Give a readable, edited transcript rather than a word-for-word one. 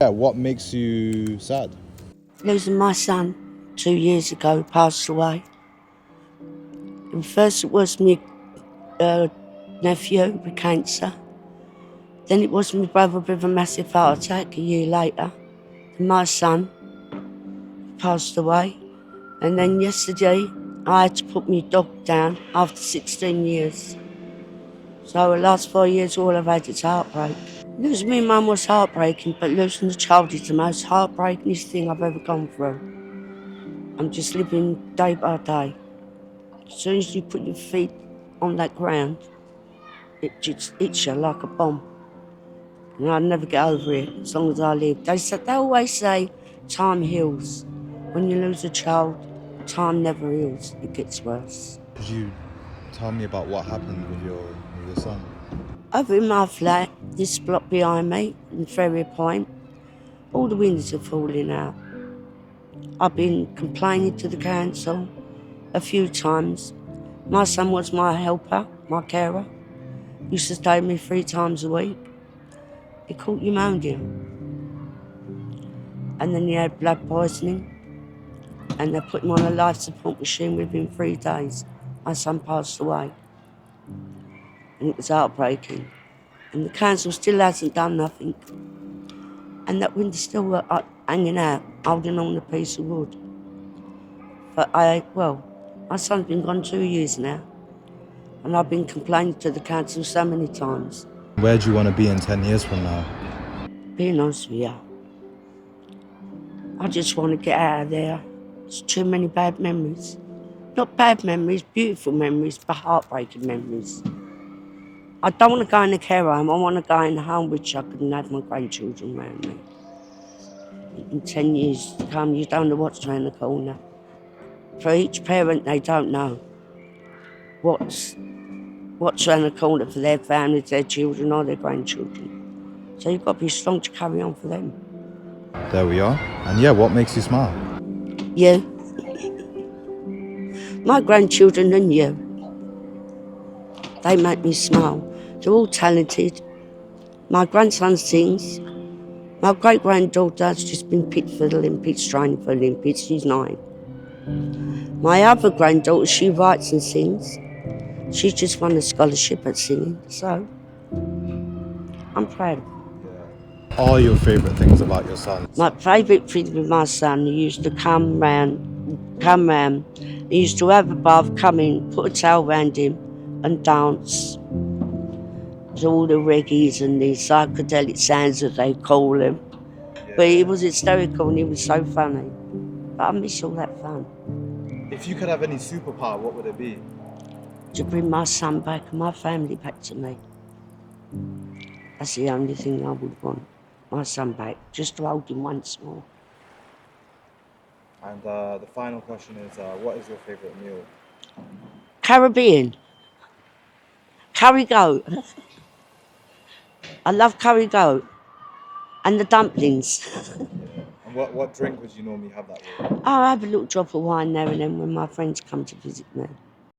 Yeah, what makes you sad? Losing my son 2 years ago, passed away. And first it was my nephew with cancer. Then it was my brother with a massive heart attack a year later. And my son passed away. And then yesterday I had to put my dog down after 16 years. So the last 4 years all I've had is heartbreak. Losing my mum was heartbreaking, but losing the child is the most heartbreakingest thing I've ever gone through. I'm just living day by day. As soon as you put your feet on that ground, it just hits you like a bomb. And I'll never get over it as long as I live. They always say time heals. When you lose a child, time never heals. It gets worse. Could you tell me about what happened with your son? Over in my flat, this block behind me, in Ferry Point, all the windows are falling out. I've been complaining to the council a few times. My son was my helper, my carer. He used to stay with me 3 times a week. He caught pneumonia. And then he had blood poisoning. And they put him on a life support machine within 3 days. My son passed away. And it was heartbreaking. And the council still hasn't done nothing. And that window's still hanging out, holding on a piece of wood. But my son's been gone 2 years now. And I've been complaining to the council so many times. Where do you want to be in 10 years from now? Being honest with you, I just want to get out of there. There's too many bad memories. Not bad memories, beautiful memories, but heartbreaking memories. I don't want to go in a care home. I want to go in a home which I can have my grandchildren around me. In 10 years to come, you don't know what's around the corner. For each parent, they don't know what's around the corner for their families, their children or their grandchildren. So you've got to be strong to carry on for them. There we are. And yeah, what makes you smile? You, my grandchildren and you, they make me smile. They're all talented. My grandson sings. My great-granddaughter's just been picked for the Olympics, training for the Olympics. She's 9. My other granddaughter, she writes and sings. She's just won a scholarship at singing, so I'm proud of her. All your favourite things about your son? My favourite thing with my son, he used to come round. He used to have a bath, come in, put a towel round him and dance to all the reggaes and the psychedelic sounds that they call them. But he was hysterical and he was so funny. But I miss all that fun. If you could have any superpower, what would it be? To bring my son back and my family back to me. That's the only thing I would want. My son back, just to hold him once more. And the final question is, what is your favourite meal? Caribbean. Curry goat. I love curry goat. And the dumplings. And what drink would you normally have that with? I have a little drop of wine now and then when my friends come to visit me.